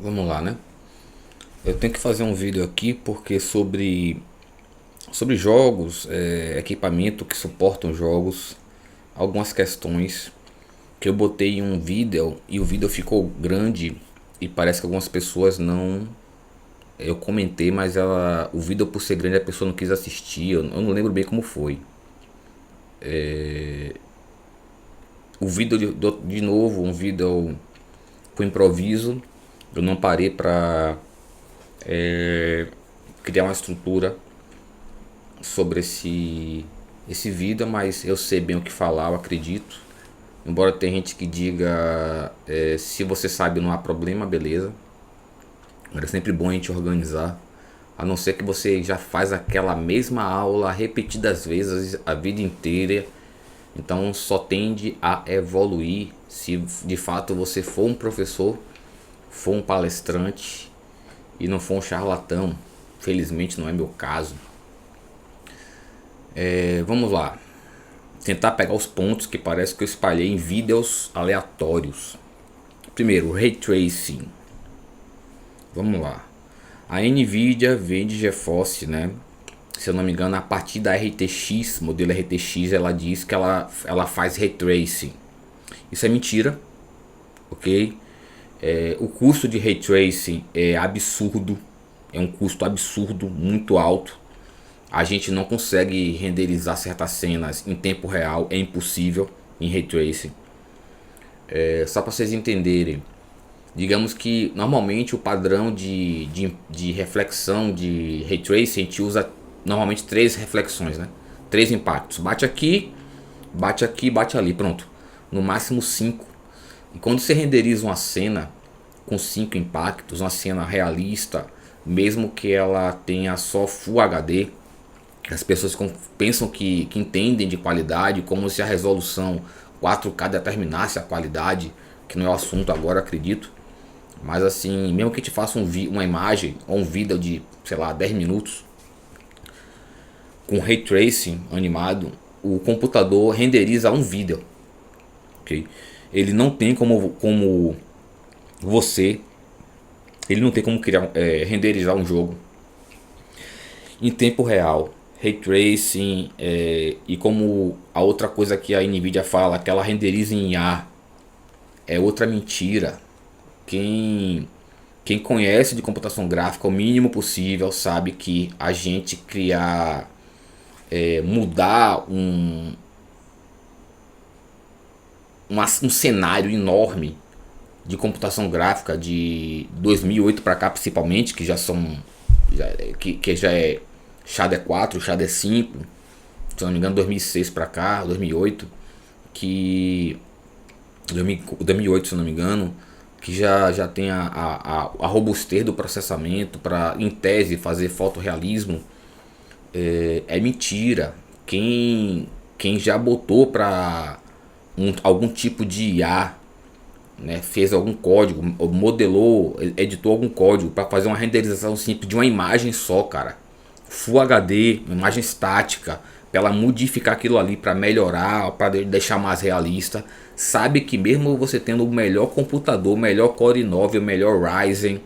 Vamos lá, né? Eu tenho que fazer um vídeo aqui porque sobre jogos, equipamento que suportam jogos, algumas questões que eu botei em um vídeo e o vídeo ficou grande e parece que algumas pessoas não. Eu comentei, mas o vídeo por ser grande a pessoa não quis assistir. Eu não lembro bem como foi. O vídeo de novo, um vídeo com improviso. Eu não parei pra criar uma estrutura sobre esse vídeo, mas eu sei bem o que falar, eu acredito. Embora tenha gente que diga se você sabe não há problema, beleza. Mas é sempre bom a gente organizar. A não ser que você já faz aquela mesma aula repetidas vezes a vida inteira. Então só tende a evoluir se de fato você for um professor, for um palestrante e não for um charlatão. Felizmente não é meu caso. Vamos lá. Tentar pegar os pontos que parece que eu espalhei em vídeos aleatórios. Primeiro, Ray Tracing. Vamos lá. A Nvidia vende GeForce, né? Se eu não me engano, a partir da RTX, modelo RTX, ela diz que ela faz Ray Tracing. Isso é mentira, ok? O custo de Ray Tracing é absurdo. É um custo absurdo, muito alto. A gente não consegue renderizar certas cenas em tempo real, é impossível em Ray Tracing. Só para vocês entenderem, digamos que normalmente o padrão de reflexão de Ray Tracing, a gente usa normalmente três reflexões, né? Três impactos, bate aqui, bate aqui, bate ali, pronto. No máximo cinco. E quando você renderiza uma cena com cinco impactos, uma cena realista, mesmo que ela tenha só Full HD, as pessoas pensam que entendem de qualidade, como se a resolução 4K determinasse a qualidade, que não é o assunto agora, acredito. Mas assim, mesmo que te faça uma imagem ou um vídeo de, sei lá, 10 minutos com Ray Tracing animado, o computador renderiza um vídeo, ok? Ele não tem como você, ele não tem como criar, renderizar um jogo em tempo real. Ray Tracing e como a outra coisa que a Nvidia fala, que ela renderiza em IA, é outra mentira. Quem Quem conhece de computação gráfica o mínimo possível sabe que a gente criar, mudar um cenário enorme de computação gráfica de 2008 para cá, principalmente, que já são que já é Shader 4, Shader 5, se não me engano 2006 para cá, 2008, que 2008 se não me engano, que já tem a robustez do processamento para, em tese, fazer fotorrealismo. É mentira. Quem já botou para algum tipo de IA, né, fez algum código, modelou, editou algum código para fazer uma renderização simples de uma imagem só, cara. Full HD, uma imagem estática, para ela modificar aquilo ali para melhorar, para deixar mais realista. Sabe que mesmo você tendo o melhor computador, o melhor Core i9, o melhor Ryzen,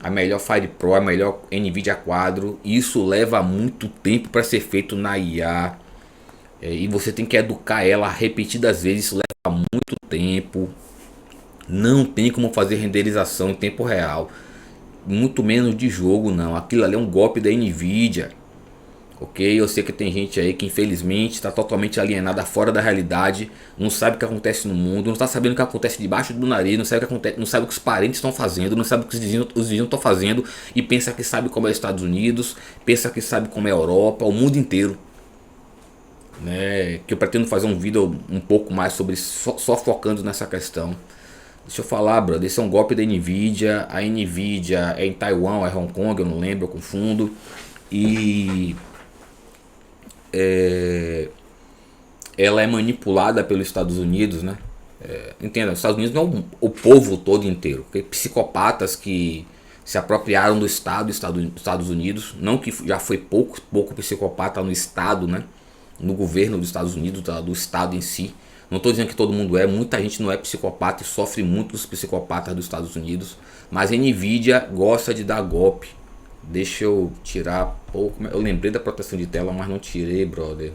a melhor Fire Pro, a melhor Nvidia Quadro, isso leva muito tempo para ser feito na IA. E você tem que educar ela repetidas vezes, isso leva muito tempo. Não tem como fazer renderização em tempo real, muito menos de jogo não. Aquilo ali é um golpe da Nvidia, ok? Eu sei que tem gente aí que infelizmente está totalmente alienada, fora da realidade, não sabe o que acontece no mundo, não está sabendo o que acontece debaixo do nariz, não sabe o que acontece, não sabe o que os parentes estão fazendo, não sabe o que os vizinhos estão fazendo, e pensa que sabe como é os Estados Unidos, pensa que sabe como é a Europa, o mundo inteiro, né? Que eu pretendo fazer um vídeo um pouco mais sobre, só focando nessa questão. Deixa eu falar, brother, esse é um golpe da Nvidia. A Nvidia é em Taiwan, é Hong Kong, eu não lembro, eu confundo. E ela é manipulada pelos Estados Unidos, né? Entenda, os Estados Unidos não é o povo todo inteiro. Okay? Psicopatas que se apropriaram do Estado dos Estados Unidos. Não que já foi pouco psicopata no Estado, né? No governo dos Estados Unidos, do Estado em si. Não estou dizendo que todo mundo é, muita gente não é psicopata e sofre muito dos psicopatas dos Estados Unidos. Mas a Nvidia gosta de dar golpe. Deixa eu tirar pouco. Eu lembrei da proteção de tela, mas não tirei, brother.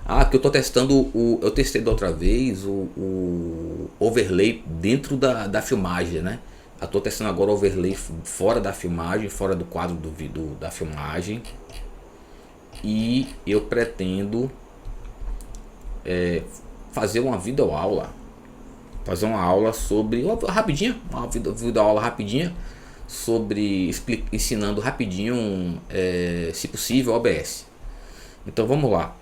Ah, que eu tô testando eu testei da outra vez o overlay dentro da filmagem, né? Eu tô testando agora o overlay fora da filmagem, fora do quadro da filmagem. E eu pretendo fazer uma videoaula. Fazer uma aula sobre. Rapidinha, uma videoaula rapidinha. Sobre. Ensinando rapidinho, se possível, OBS. Então vamos lá.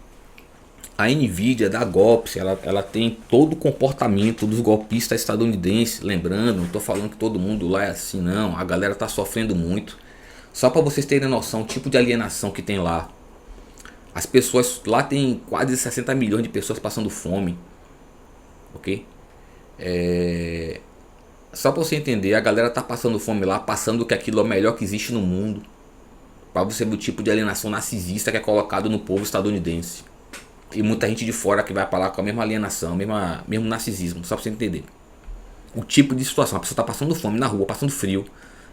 A Nvidia dá golpes, ela tem todo o comportamento dos golpistas estadunidenses. Lembrando, não estou falando que todo mundo lá é assim, não. A galera está sofrendo muito. Só para vocês terem noção, o tipo de alienação que tem lá. As pessoas lá tem quase 60 milhões de pessoas passando fome. Ok? Só para você entender, a galera tá passando fome lá, passando que aquilo é o melhor que existe no mundo. Para você ver o tipo de alienação narcisista que é colocado no povo estadunidense. E muita gente de fora que vai para lá com a mesma alienação, mesmo narcisismo, só para você entender. O tipo de situação, a pessoa tá passando fome na rua, passando frio,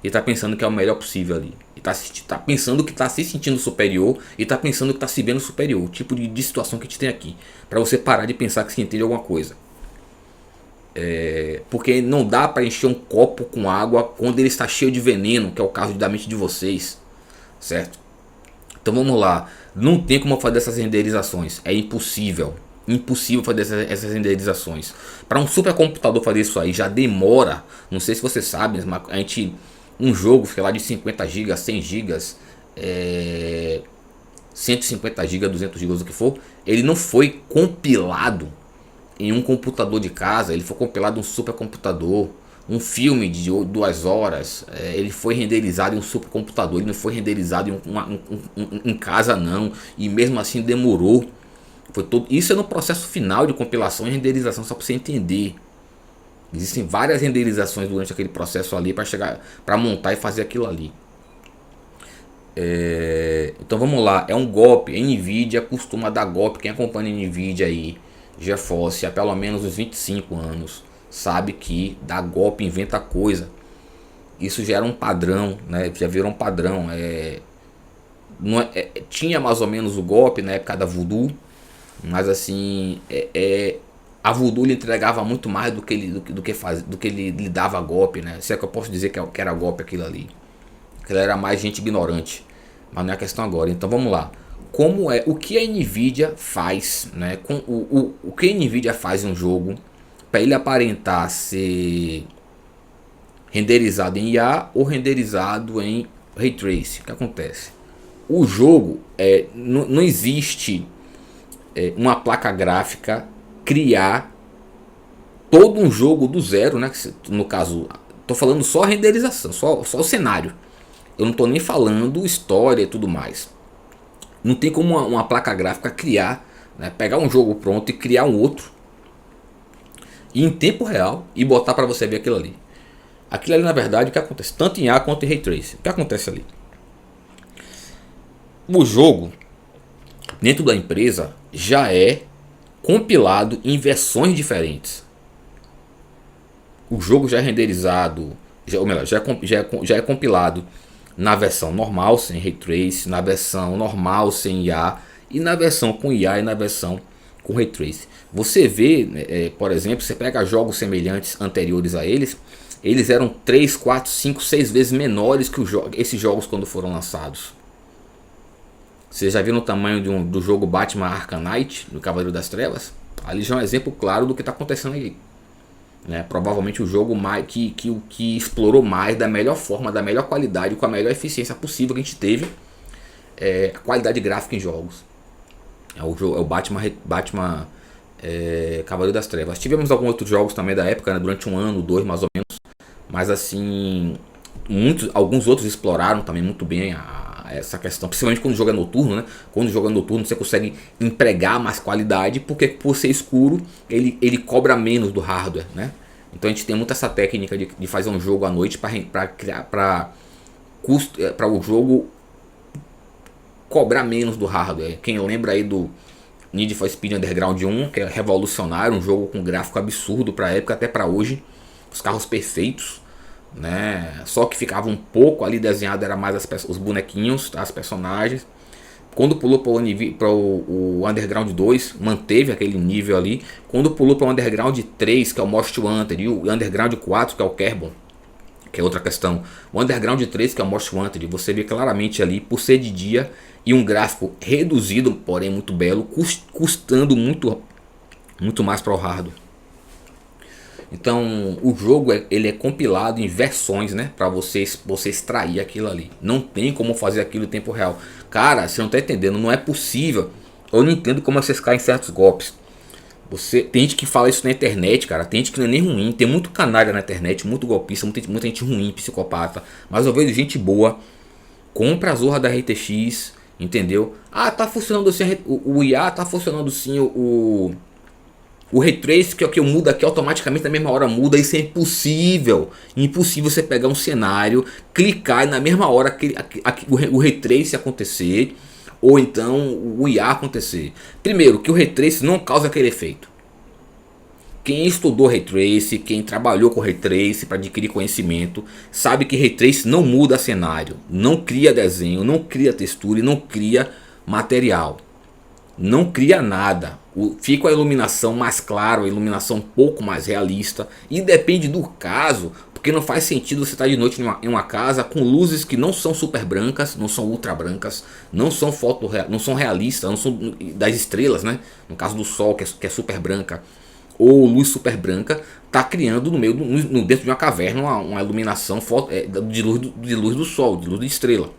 e tá pensando que é o melhor possível ali. E tá pensando que tá se sentindo superior, e tá pensando que tá se vendo superior. O tipo de situação que a gente tem aqui. Para você parar de pensar que se entende alguma coisa. Porque não dá para encher um copo com água quando ele está cheio de veneno, que é o caso da mente de vocês. Certo? Então vamos lá. Não tem como fazer essas renderizações. É impossível. Impossível fazer essas renderizações. Para um supercomputador fazer isso aí já demora. Não sei se você sabe, mas a gente, um jogo, sei lá, de 50 GB, 100 GB, 150 GB, 200 GB, o que for, ele não foi compilado em um computador de casa, ele foi compilado em um supercomputador. Um filme de 2 horas, ele foi renderizado em um supercomputador, ele não foi renderizado em casa não, e mesmo assim demorou. Isso é no processo final de compilação e renderização, só para você entender. Existem várias renderizações durante aquele processo ali para chegar, para montar e fazer aquilo ali. Então vamos lá, é um golpe. A Nvidia costuma dar golpe. Quem acompanha a Nvidia aí, GeForce, há pelo menos uns 25 anos, sabe que dá golpe, inventa coisa. Isso já era um padrão, né? Já virou um padrão. Tinha mais ou menos o golpe na época da Voodoo, mas assim, a Voodoo lhe entregava muito mais do que ele lhe dava golpe, né? Se é que eu posso dizer que era golpe aquilo ali. Aquilo era mais gente ignorante, mas não é a questão agora. Então vamos lá. O que a Nvidia faz, né? O que a Nvidia faz em um jogo para ele aparentar ser renderizado em IA ou renderizado em Ray Tracing. O que acontece? O jogo, não existe uma placa gráfica criar todo um jogo do zero, né? No caso, estou falando só a renderização, só o cenário. Eu não estou nem falando história e tudo mais. Não tem como uma placa gráfica criar, né? Pegar um jogo pronto e criar um outro em tempo real e botar para você ver aquilo ali. Aquilo ali, na verdade, o que acontece tanto em IA quanto em Ray Tracing. O que acontece ali? O jogo dentro da empresa já é compilado em versões diferentes. O jogo já é renderizado, já é compilado na versão normal sem Ray Tracing, na versão normal sem IA, e na versão com IA e na versão com Ray Tracing. Você vê, por exemplo, você pega jogos semelhantes anteriores a eles eram 3, 4, 5, 6 vezes menores que esses jogos quando foram lançados. Você já viu o tamanho do jogo Batman Arkham Knight, do Cavaleiro das Trevas? Ali já é um exemplo claro do que está acontecendo aí. Né? Provavelmente o jogo que explorou mais, da melhor forma, da melhor qualidade, com a melhor eficiência possível que a gente teve, a qualidade gráfica em jogos. É o Batman Cavaleiro das Trevas. Tivemos alguns outros jogos também da época, né? Durante 1 ano, 2 mais ou menos. Mas assim, alguns outros exploraram também muito bem essa questão, principalmente quando o jogo é noturno, né? Quando o jogo é noturno você consegue empregar mais qualidade, porque por ser escuro ele cobra menos do hardware, né? Então a gente tem muito essa técnica de fazer um jogo à noite para o jogo cobrar menos do hardware. Quem lembra aí do Need for Speed Underground 1, que é revolucionário, um jogo com gráfico absurdo para a época, até para hoje, os carros perfeitos, né? Só que ficava um pouco ali desenhado, era mais os bonequinhos, tá? As personagens. Quando pulou para o Underground 2, manteve aquele nível ali. Quando pulou para o Underground 3, que é o Most Wanted, e o Underground 4, que é o Carbon, que é outra questão. O Underground 3, que é o Most Wanted, você vê claramente ali, por ser de dia e um gráfico reduzido, porém muito belo, custando muito mais para o hardware. Então o jogo ele é compilado em versões, né, para você extrair aquilo ali. Não tem como fazer aquilo em tempo real. Cara, você não tá entendendo, não é possível. Eu não entendo como vocês caem em certos golpes. Tem gente que fala isso na internet, cara. Tem gente que não é nem ruim. Tem muito canalha na internet, muito golpista, muita gente ruim, psicopata. Mas eu vejo gente boa. Compra a Zorra da RTX, entendeu? Ah, tá funcionando assim, o IA tá funcionando sim, o Ray Trace, que é o que eu mudo aqui automaticamente na mesma hora muda. Isso é impossível. Impossível você pegar um cenário, clicar e na mesma hora o Ray Trace acontecer, ou então o IA acontecer. Primeiro, que o Ray Trace não causa aquele efeito. Quem estudou Ray Trace, quem trabalhou com Ray Trace para adquirir conhecimento, sabe que Ray Trace não muda cenário, não cria desenho, não cria textura e não cria material. Não cria nada. Fica a iluminação mais clara, a iluminação um pouco mais realista. E depende do caso, porque não faz sentido você estar de noite em uma casa com luzes que não são super brancas, não são ultra brancas, não são não são realistas, não são das estrelas, né? No caso do sol, que é super branca, ou luz super branca, tá criando dentro de uma caverna uma iluminação de luz do sol, de luz de estrela.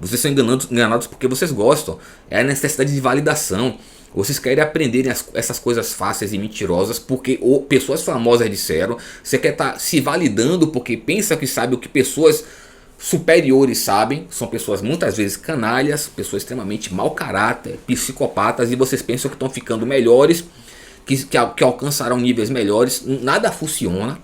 Vocês são enganados porque vocês gostam. É a necessidade de validação. Vocês querem aprender essas coisas fáceis e mentirosas porque pessoas famosas disseram. Você quer estar se validando porque pensa que sabe o que pessoas superiores sabem. São pessoas muitas vezes canalhas, pessoas extremamente mau caráter, psicopatas, e vocês pensam que estão ficando melhores, que alcançarão níveis melhores. Nada funciona,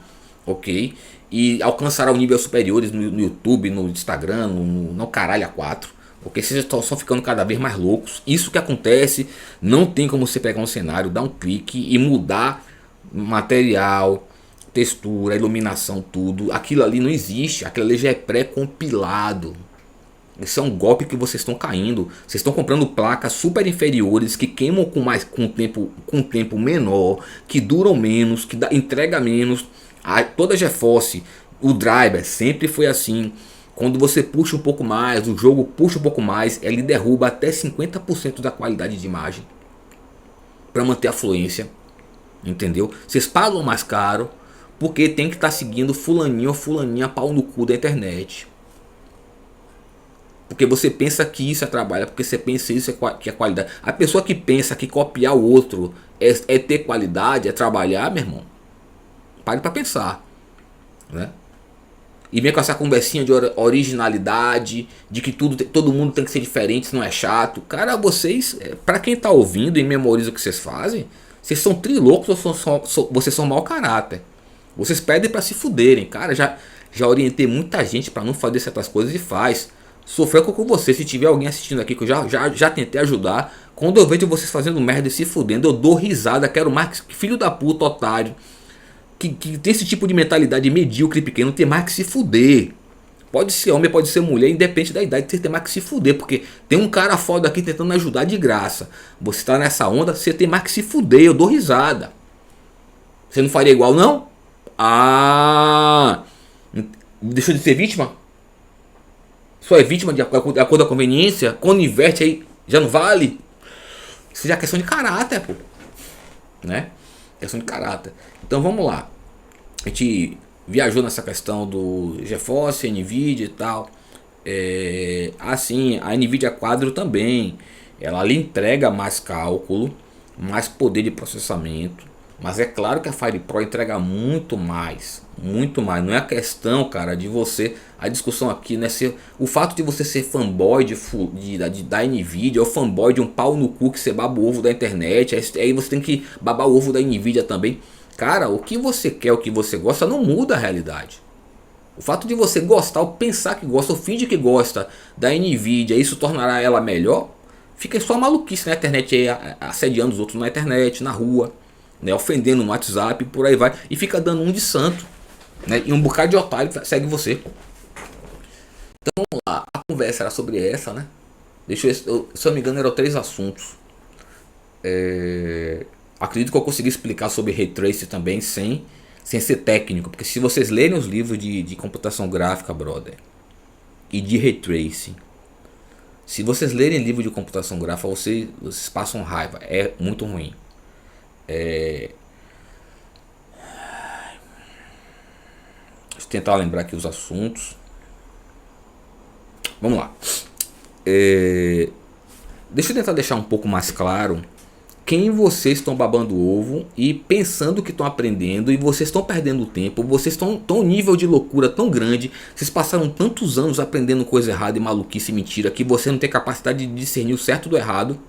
ok? E alcançarão níveis superiores no YouTube, no Instagram, no caralho A4. Porque vocês estão ficando cada vez mais loucos. Isso que acontece. Não tem como você pegar um cenário, dar um clique e mudar material, textura, iluminação, tudo. Aquilo ali não existe. Aquilo ali já é pré-compilado. Isso é um golpe que vocês estão caindo. Vocês estão comprando placas super inferiores que queimam com tempo menor, que duram menos, que entrega menos. Toda GeForce, o driver sempre foi assim. Quando você puxa um pouco mais, o jogo puxa um pouco mais, ele derruba até 50% da qualidade de imagem para manter a fluência, entendeu? Vocês pagam mais caro porque tem que estar seguindo fulaninho ou fulaninha pau no cu da internet. Porque você pensa que isso é trabalho, porque você pensa isso que é qualidade. A pessoa que pensa que copiar o outro é ter qualidade, é trabalhar, meu irmão, pare para pensar, né? E vem com essa conversinha de originalidade, de que todo mundo tem que ser diferente, isso não é chato. Cara, vocês, pra quem tá ouvindo e memoriza o que vocês fazem, vocês são trilocos ou vocês são mau caráter. Vocês pedem pra se fuderem. Cara, já orientei muita gente pra não fazer certas coisas e faz. Sofreu com você. Se tiver alguém assistindo aqui que eu já tentei ajudar, quando eu vejo vocês fazendo merda e se fudendo, eu dou risada. Quero mais filho da puta, otário, que tem esse tipo de mentalidade medíocre pequeno, tem mais que se fuder. Pode ser homem, pode ser mulher, independente da idade, você tem mais que se fuder. Porque tem um cara foda aqui tentando ajudar de graça. Você tá nessa onda, você tem mais que se fuder. Eu dou risada. Você não faria igual, não? Ah, deixou de ser vítima? Só é vítima de acordo com a conveniência? Coniverte aí, já não vale? Isso já é questão de caráter, pô, né? Questão de caráter. Então vamos lá. A gente viajou nessa questão do GeForce, Nvidia e tal. Assim, a Nvidia Quadro também. Ela lhe entrega mais cálculo, mais poder de processamento. Mas é claro que a Fire Pro entrega muito mais. Muito mais. Não é a questão, cara, de você. A discussão aqui, né? O fato de você ser fanboy da Nvidia, ou fanboy de um pau no cu que você baba o ovo da internet. Aí você tem que babar o ovo da Nvidia também. Cara, o que você quer, o que você gosta, não muda a realidade. O fato de você gostar, ou pensar que gosta, ou fingir que gosta da Nvidia, isso tornará ela melhor? fica só maluquice na internet aí, assediando os outros na internet, na rua, né, ofendendo no WhatsApp, por aí vai, e fica dando um de santo, né, e um bocado de otário segue você. Então vamos lá, a conversa era sobre essa, né? Deixa eu, se eu não me engano, eram 3 assuntos. Acredito que eu consegui explicar sobre Ray Tracing também sem ser técnico, porque se vocês lerem os livros de computação gráfica, brother, e de Ray Tracing, se vocês lerem livro de computação gráfica, vocês passam raiva, é muito ruim. Deixa eu tentar lembrar aqui os assuntos. Vamos lá. Deixa eu tentar deixar um pouco mais claro quem vocês estão babando o ovo e pensando que estão aprendendo, e vocês estão perdendo tempo, vocês estão um nível de loucura tão grande, vocês passaram tantos anos aprendendo coisa errada e maluquice e mentira, que você não tem capacidade de discernir o certo do errado,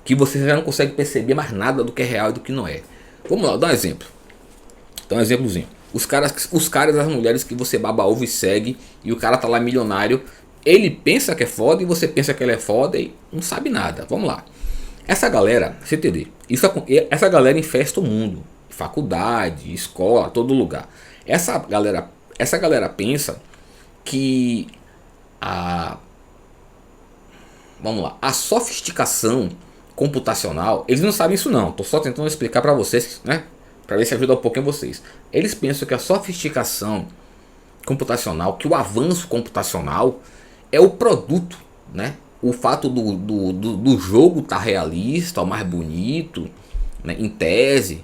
que você já não consegue perceber mais nada do que é real e do que não é. Vamos lá, dar um exemplo. Dá um exemplozinho. Os caras, as mulheres que você baba ovo e segue, e o cara tá lá milionário, ele pensa que é foda e você pensa que ele é foda e não sabe nada. Vamos lá. Essa galera, você entender, essa galera infesta o mundo, faculdade, escola, todo lugar. Essa galera pensa que vamos lá, a sofisticação computacional, eles não sabem isso não. Tô só tentando explicar para vocês, né? Para ver se ajuda um pouquinho vocês. Eles pensam que a sofisticação computacional, que o avanço computacional é o produto, né? O fato do jogo estar realista, o mais bonito, né, em tese,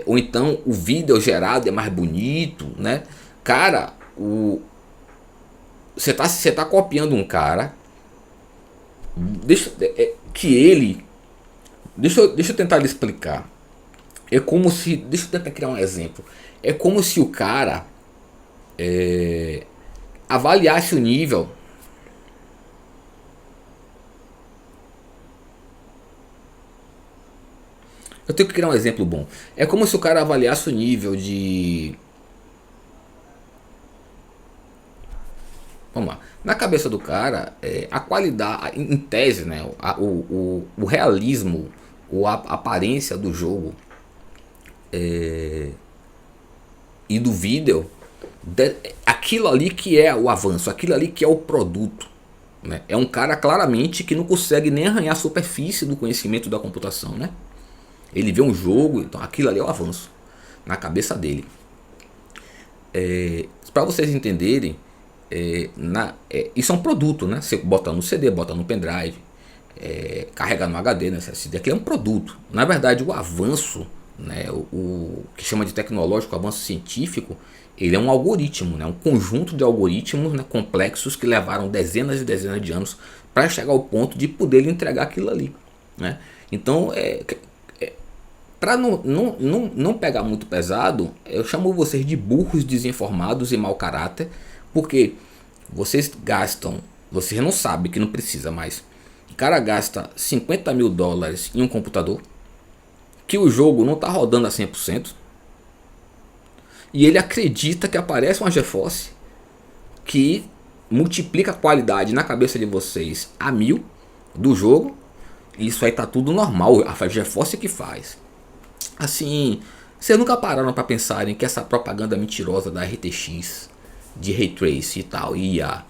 ou então o vídeo gerado é mais bonito, né? Cara, você tá copiando um cara, deixa eu tentar lhe explicar. É como se, deixa eu tentar criar um exemplo. É como se o cara avaliasse o nível. Eu tenho que criar um exemplo bom. É como se o cara avaliasse o nível de... Vamos lá. Na cabeça do cara, a qualidade, em tese, né, o realismo, ou a aparência do jogo e do vídeo, aquilo ali que é o avanço, aquilo ali que é o produto, né? É um cara claramente que não consegue nem arranhar a superfície do conhecimento da computação, né? Ele vê um jogo, então aquilo ali é o avanço na cabeça dele. Para vocês entenderem, isso é um produto, né? Você bota no CD, bota no pendrive, carrega no HD, né? SSD, aquilo é um produto. Na verdade, o avanço, né? O que chama de tecnológico, o avanço científico, ele é um algoritmo, né? Um conjunto de algoritmos, né, complexos, que levaram dezenas e dezenas de anos para chegar ao ponto de poder lhe entregar aquilo ali, né? Então, para não pegar muito pesado, eu chamo vocês de burros, desinformados e mau caráter, porque vocês não sabem que não precisa mais. O cara gasta $50.000 em um computador, que o jogo não está rodando a 100%, e ele acredita que aparece uma GeForce que multiplica a qualidade na cabeça de vocês a 1000 do jogo, e isso aí tá tudo normal, a GeForce que faz. Assim, vocês nunca pararam para pensarem que essa propaganda mentirosa da RTX, de Ray Tracing e tal, e IA,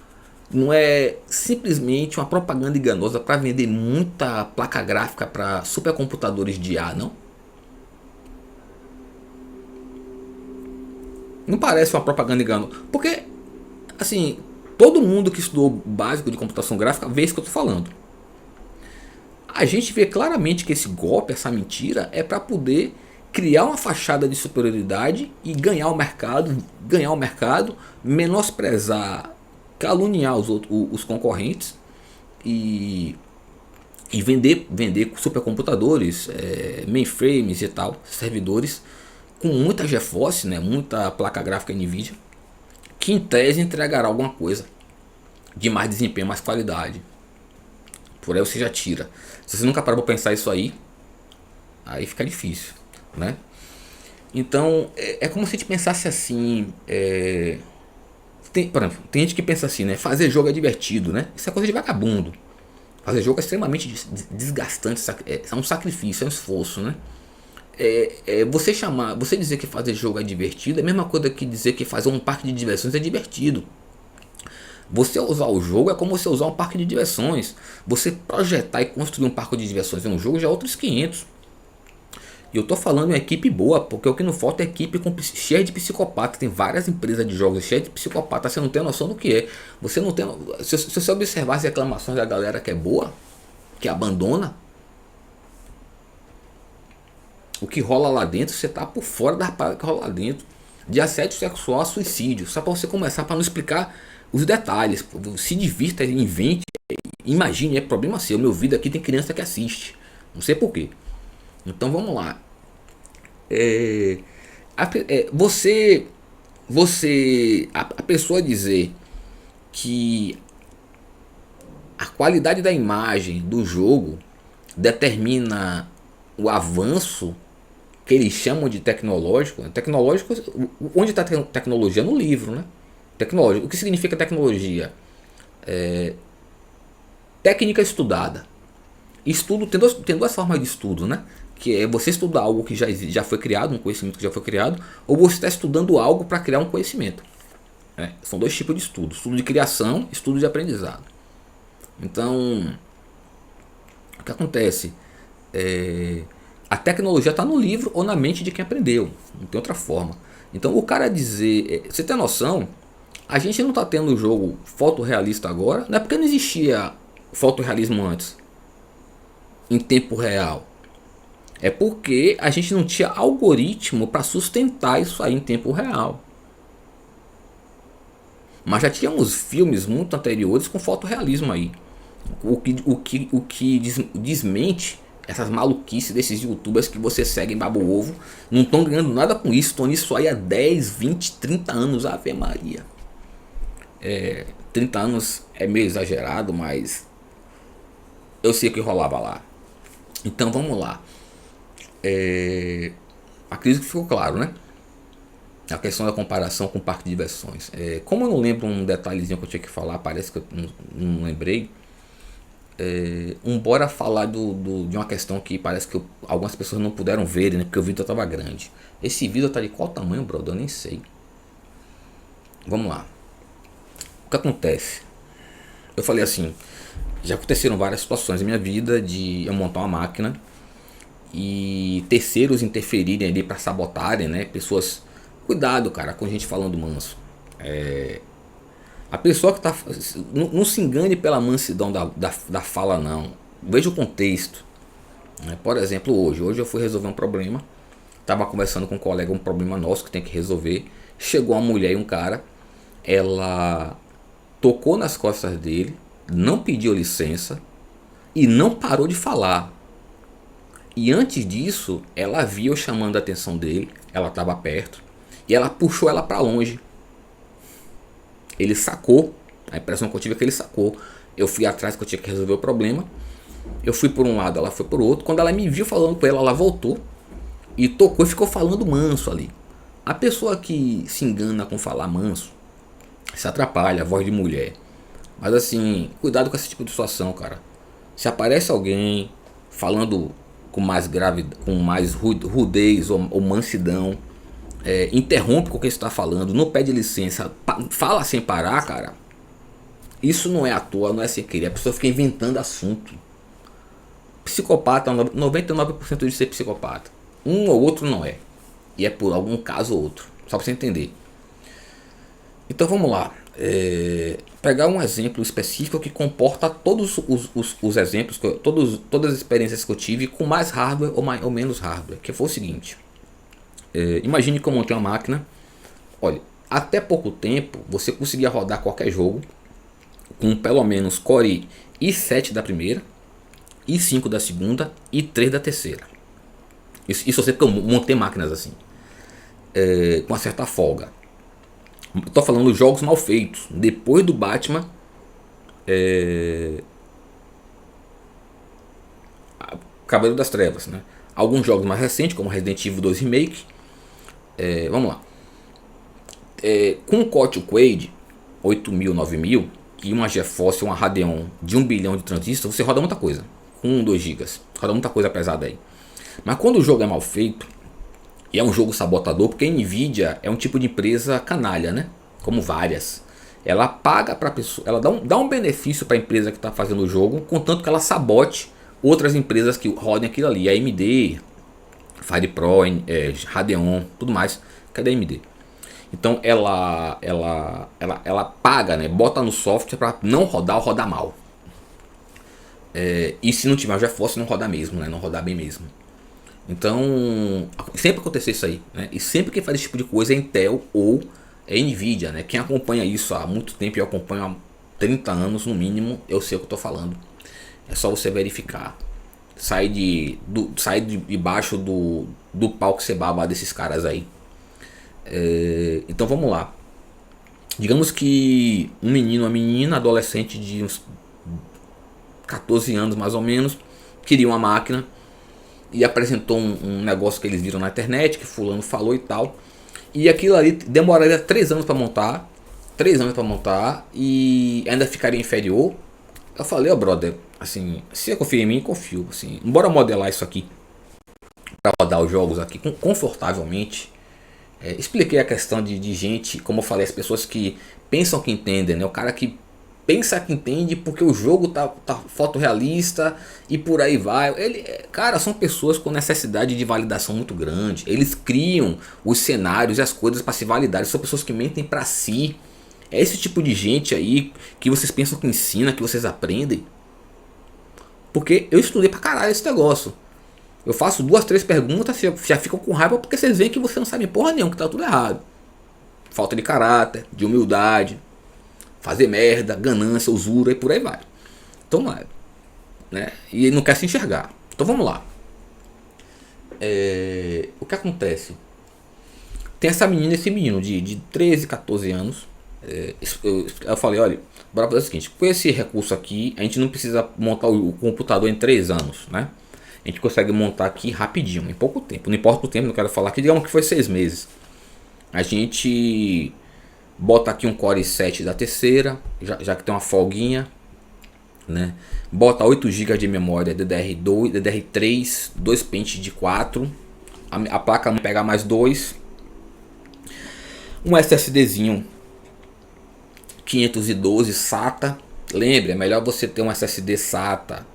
não é simplesmente uma propaganda enganosa para vender muita placa gráfica para supercomputadores de IA, não? Não parece uma propaganda enganosa? Porque, assim, todo mundo que estudou o básico de computação gráfica vê isso que eu tô falando. A gente vê claramente que esse golpe, essa mentira, é para poder criar uma fachada de superioridade e ganhar o mercado, menosprezar, caluniar os concorrentes e vender supercomputadores, mainframes e tal, servidores com muita GeForce, né, muita placa gráfica NVIDIA, que em tese entregará alguma coisa de mais desempenho, mais qualidade. Por aí você já tira. Se você nunca parou para pensar isso aí fica difícil, né? Então é como se a gente pensasse assim, por exemplo, tem gente que pensa assim, né? Fazer jogo é divertido, né? Isso é coisa de vagabundo. Fazer jogo é extremamente desgastante, é um sacrifício, é um esforço, né? Você dizer que fazer jogo é divertido é a mesma coisa que dizer que fazer um parque de diversões é divertido. Você usar o jogo é como você usar um parque de diversões. Você projetar e construir um parque de diversões em um jogo já é outros 500. E eu tô falando em equipe boa, porque o que não falta é equipe cheia de psicopata. Tem várias empresas de jogos cheias de psicopata. Você não tem noção do que é. Você não tem. Se você observar as reclamações da galera que é boa, que abandona, o que rola lá dentro, você tá por fora da parada que rola lá dentro. De assédio sexual a suicídio. Só pra você começar, pra não explicar os detalhes. Se divirta, invente, imagine, é problema seu. Meu vídeo aqui tem criança que assiste. Não sei porquê. Então vamos lá. A pessoa dizer que a qualidade da imagem do jogo determina o avanço que eles chamam de tecnológico. Tecnológico, onde está a tecnologia? No livro, né? Tecnológico. O que significa tecnologia? Técnica estudada. Estudo tem duas formas de estudo, né? Que é você estudar algo que já foi criado, um conhecimento que já foi criado, ou você está estudando algo para criar um conhecimento. São dois tipos de estudo: estudo de criação, estudo de aprendizado. Então, o que acontece? A tecnologia está no livro ou na mente de quem aprendeu, não tem outra forma. Então, o cara dizer, você tem noção? A gente não está tendo jogo fotorrealista agora, não é porque não existia fotorrealismo antes, em tempo real. É porque a gente não tinha algoritmo para sustentar isso aí em tempo real. Mas já tínhamos filmes muito anteriores com fotorrealismo aí. O que desmente essas maluquices desses youtubers que você segue em babo ovo. Não estão ganhando nada com isso. Estão nisso aí há 10, 20, 30 anos. Ave Maria. 30 anos é meio exagerado, mas eu sei o que rolava lá. Então vamos lá. Acredito que ficou claro, né? A questão da comparação com o parque de diversões. Como eu não lembro um detalhezinho que eu tinha que falar, parece que eu não lembrei. Bora falar de uma questão que parece que algumas pessoas não puderam ver, né? Porque o vídeo estava grande. Esse vídeo tá de qual tamanho, brother? Eu nem sei. Vamos lá. O que acontece? Eu falei assim, já aconteceram várias situações na minha vida de eu montar uma máquina e terceiros interferirem ali para sabotarem, né? Pessoas, cuidado, cara, com gente falando manso. A pessoa que tá, não se engane pela mansidão da fala, não. Veja o contexto. Por exemplo, hoje eu fui resolver um problema. Tava conversando com um colega, um problema nosso que tem que resolver. Chegou uma mulher e um cara. Ela tocou nas costas dele, não pediu licença e não parou de falar. E antes disso, ela viu eu chamando a atenção dele. Ela estava perto e ela puxou ela para longe. Ele sacou. A impressão que eu tive é que ele sacou. Eu fui atrás que eu tinha que resolver o problema. Eu fui por um lado, ela foi por outro. Quando ela me viu falando com ela voltou e tocou e ficou falando manso ali. A pessoa que se engana com falar manso se atrapalha, a voz de mulher. Mas assim, cuidado com esse tipo de situação, cara. Se aparece alguém falando com mais com mais rudez ou mansidão, interrompe com o que você está falando, não pede licença, fala sem parar, cara. Isso não é à toa, não é sem querer. A pessoa fica inventando assunto. Psicopata, 99% de ser psicopata. Um ou outro não é. E é por algum caso ou outro. Só pra você entender. Então vamos lá. Pegar um exemplo específico que comporta todos os exemplos, todas as experiências que eu tive com mais hardware ou menos hardware. Que foi o seguinte. Imagine que eu montei uma máquina. Olha, até pouco tempo você conseguia rodar qualquer jogo com pelo menos Core i7 da primeira, i5 da segunda e 3 da terceira. Isso eu sei porque eu montei máquinas assim, com uma certa folga. Estou falando de jogos mal feitos. Depois do Batman, Cavaleiro das Trevas, né? Alguns jogos mais recentes, como Resident Evil 2 Remake. Vamos lá. Com o Code Quaid 8000, 9000, que uma GeForce ou uma Radeon de 1 bilhão de transistores, você roda muita coisa. Com 1, 2 GB. Roda muita coisa pesada aí. Mas quando o jogo é mal feito, e é um jogo sabotador, porque a Nvidia é um tipo de empresa canalha, né? Como várias. Ela paga para pessoa, ela dá um benefício para a empresa que está fazendo o jogo, contanto que ela sabote outras empresas que rodem aquilo ali. A AMD, FirePro, Radeon, tudo mais, que é da AMD. Então ela paga, né? Bota no software para não rodar ou rodar mal. E se não tiver o GeForce, não rodar mesmo, né? Não rodar bem mesmo. Então, sempre acontece isso aí, né? E sempre que faz esse tipo de coisa é Intel ou é Nvidia, né? Quem acompanha isso há muito tempo, eu acompanho há 30 anos no mínimo, eu sei o que eu tô falando. É só você verificar. Sai debaixo do pau que você baba desses caras aí. Então vamos lá. Digamos que um menino, uma menina, adolescente de uns 14 anos mais ou menos, queria uma máquina e apresentou um negócio que eles viram na internet, que fulano falou e tal. E aquilo ali demoraria 3 anos para montar. 3 anos para montar e ainda ficaria inferior. Eu falei, ó, brother, assim, se você confia em mim, confio. Assim, bora modelar isso aqui para rodar os jogos aqui confortavelmente. Expliquei a questão de gente, como eu falei, as pessoas que pensam que entendem, né? O cara que pensa que entende porque o jogo tá fotorrealista e por aí vai. Cara, são pessoas com necessidade de validação muito grande. Eles criam os cenários e as coisas para se validar. São pessoas que mentem para si. É esse tipo de gente aí que vocês pensam que ensina, que vocês aprendem. Porque eu estudei pra caralho esse negócio. Eu faço 2, 3 perguntas, já ficam com raiva porque vocês veem que você não sabe porra nenhuma, que tá tudo errado. Falta de caráter, de humildade, fazer merda, ganância, usura e por aí vai. Então, né? E ele não quer se enxergar. Então vamos lá. O que acontece? Tem essa menina, esse menino de 13, 14 anos. Eu falei, olha, bora fazer o seguinte, com esse recurso aqui, a gente não precisa montar o computador em 3 anos, né? A gente consegue montar aqui rapidinho, em pouco tempo. Não importa o tempo, não quero falar aqui, digamos que foi 6 meses. A gente bota aqui um Core i7 da terceira, já que tem uma folguinha, né? Bota 8 GB de memória DDR2, DDR3, 2 pentes de 4. A placa não pega mais 2. Um SSDzinho 512 SATA. Lembre, é melhor você ter um SSD SATA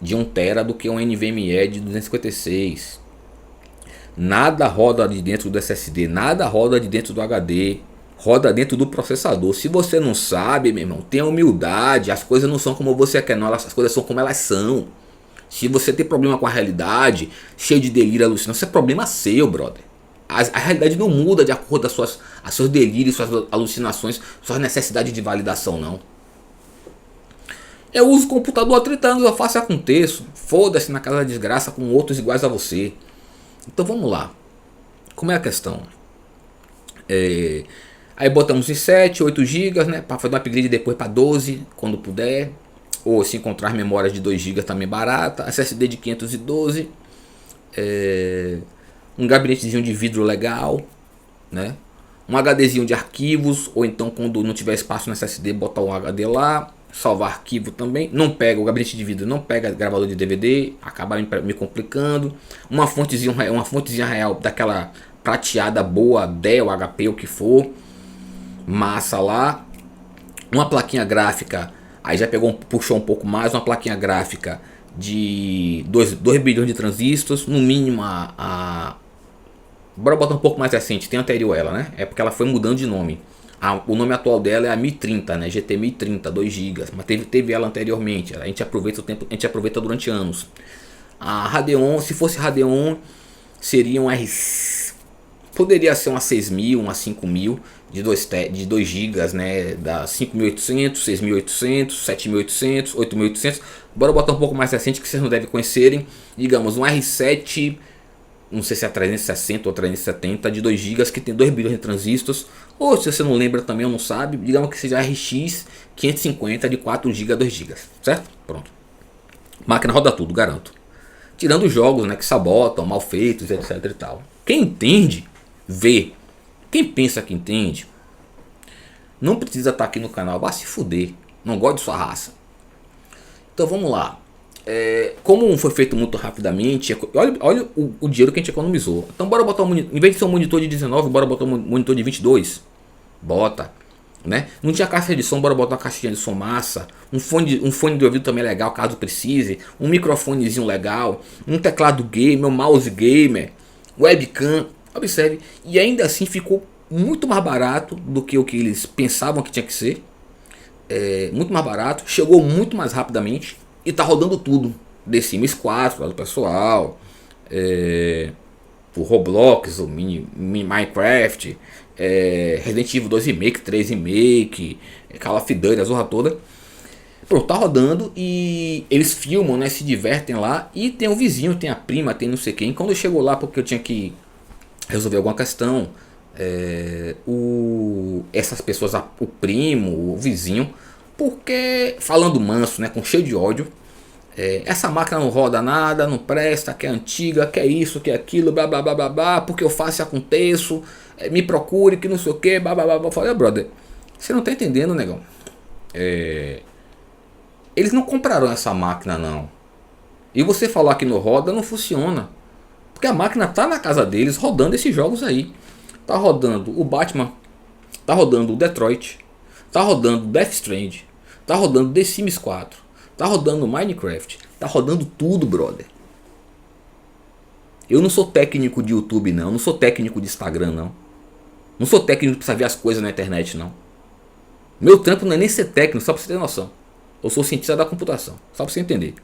de 1 TB do que um NVMe de 256. Nada roda de dentro do SSD, nada roda de dentro do HD, roda dentro do processador. Se você não sabe, meu irmão, tenha humildade. As coisas não são como você quer, não, as coisas são como elas são. Se você tem problema com a realidade, cheio de delírio, alucinação, isso é problema seu, brother. A realidade não muda de acordo com a seus delírios, suas alucinações, suas necessidades de validação, não. Eu uso computador há 30 anos, eu faço e aconteço. Foda-se na casa da desgraça com outros iguais a você. Então vamos lá. Como é a questão? Aí botamos em 7, 8 GB, né? Para fazer um upgrade depois para 12, quando puder. Ou se encontrar memórias de 2 GB também barata. SSD de 512. Um gabinetezinho de vidro legal, né? Um HDzinho de arquivos. Ou então quando não tiver espaço no SSD, botar um HD lá. Salvar arquivo também, não pega o gabinete de vidro, não pega gravador de DVD, acaba me complicando. Uma fontezinha real daquela prateada boa, Dell, HP, o que for, massa lá. Uma plaquinha gráfica, aí já puxou um pouco mais, uma plaquinha gráfica de 2 bilhões de transistores, no mínimo bora botar um pouco mais recente, tem anterior ela, né? É porque ela foi mudando de nome. O nome atual dela é a 1030, né? GT 1030, 2 GB. Mas teve ela anteriormente. A gente aproveita o tempo, a gente aproveita durante anos. A Radeon, se fosse Radeon, seria um poderia ser uma 6000, uma 5000 de 2 GB, né? Da 5800, 6800, 7800, 8800. Bora botar um pouco mais recente que vocês não devem conhecerem. Digamos, um R7, não sei se é 360 ou 370 de 2 GB que tem 2 bilhões de transistores. Ou se você não lembra também ou não sabe, digamos que seja RX 550 de 4 GB a 2 GB, certo? Pronto. Máquina roda tudo, garanto. Tirando os jogos, né, que sabotam, mal feitos, etc e tal. Quem entende, vê. Quem pensa que entende, Não precisa estar aqui no canal, vá se fuder. Não gosto de sua raça. Então vamos lá. Como foi feito muito rapidamente, olha o dinheiro que a gente economizou. Então bora botar um monitor, em vez de ser um monitor de 19, bora botar um monitor de 22. Bota, né? Não tinha caixa de som, bora botar uma caixinha de som massa. Um fone de ouvido também é legal, caso precise. Um microfonezinho legal. Um teclado gamer, um mouse gamer. Webcam. Observe. E ainda assim ficou muito mais barato do que o que eles pensavam que tinha que ser. Muito mais barato. Chegou muito mais rapidamente. E tá rodando tudo. The Sims 4, lá do pessoal. O Roblox, o Minecraft. Resident Evil 2 Remake, 3 Remake. Call of Duty, a zorra toda. Pronto, tá rodando e eles filmam, né? Se divertem lá. E tem o vizinho, tem a prima, tem não sei quem. Quando eu chego lá porque eu tinha que resolver alguma questão, essas pessoas, o primo, o vizinho, porque falando manso, né, com cheio de ódio, essa máquina não roda nada, não presta, que é antiga, que é isso, que é aquilo, blá blá blá blá blá, porque eu faço e aconteço, me procure, que não sei o que, blá blá blá blá. Eu falei, brother, você não tá entendendo, negão. Eles não compraram essa máquina não. E você falar que não roda não funciona. Porque a máquina tá na casa deles rodando esses jogos aí. Tá rodando o Batman, tá rodando o Detroit, tá rodando Death Stranding, tá rodando The Sims 4, tá rodando Minecraft, tá rodando tudo, brother. Eu não sou técnico de YouTube não, não sou técnico de Instagram não. Não sou técnico pra saber as coisas na internet não. Meu trampo não é nem ser técnico, só pra você ter noção. Eu sou cientista da computação, só pra você entender.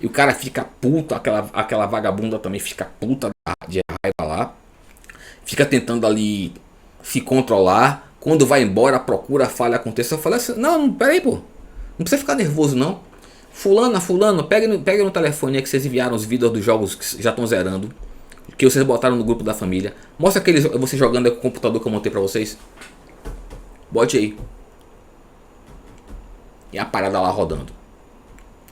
E o cara fica puto, aquela vagabunda também fica puta de raiva lá. Fica tentando ali se controlar. Quando vai embora, procura, a falha acontece. Eu falei assim, não, peraí, pô. Não precisa ficar nervoso não. Fulano, pega no telefone aí que vocês enviaram os vídeos dos jogos que já estão zerando. Que vocês botaram no grupo da família. Mostra você jogando aí com o computador que eu montei pra vocês. Bote aí. E a parada lá rodando,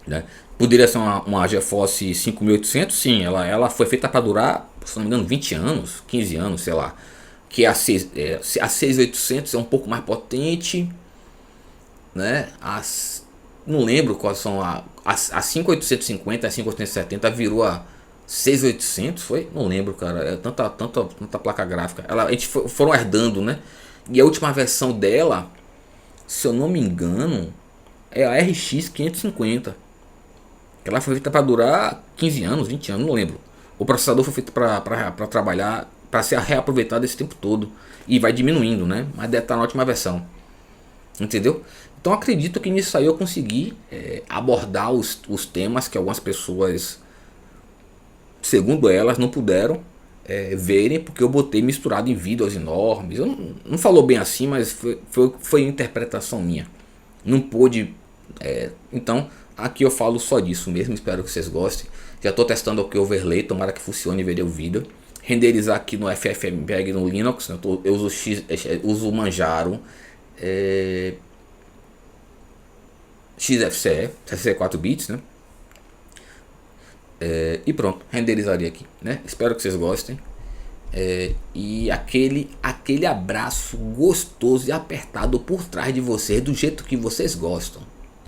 né? Poderia ser uma GeForce 5800, sim, ela foi feita para durar, se não me engano, 20 anos, 15 anos, sei lá. Que a 6800 é um pouco mais potente, né? Não lembro quais são a 5850, a 5870 virou a 6800, foi? Não lembro, cara. É tanta placa gráfica. A gente foram herdando, né? E a última versão dela, se eu não me engano, é a RX 550. Ela foi feita para durar 15 anos, 20 anos, não lembro. O processador foi feito para trabalhar, para ser reaproveitado esse tempo todo. E vai diminuindo, né? Mas deve estar na última versão. Entendeu? Então acredito que nisso aí eu consegui abordar os temas que algumas pessoas, segundo elas, não puderam verem, porque eu botei misturado em vídeos enormes. Eu não falou bem assim, mas foi interpretação minha. Não pôde. Então aqui eu falo só disso mesmo, espero que vocês gostem. Já estou testando aqui o overlay, tomara que funcione e verei o vídeo. Renderizar aqui no FFmpeg no Linux, né? Eu uso o Manjaro XFCE, 64 bits, né? E pronto, renderizaria aqui, né? Espero que vocês gostem. E aquele abraço gostoso e apertado por trás de vocês, do jeito que vocês gostam.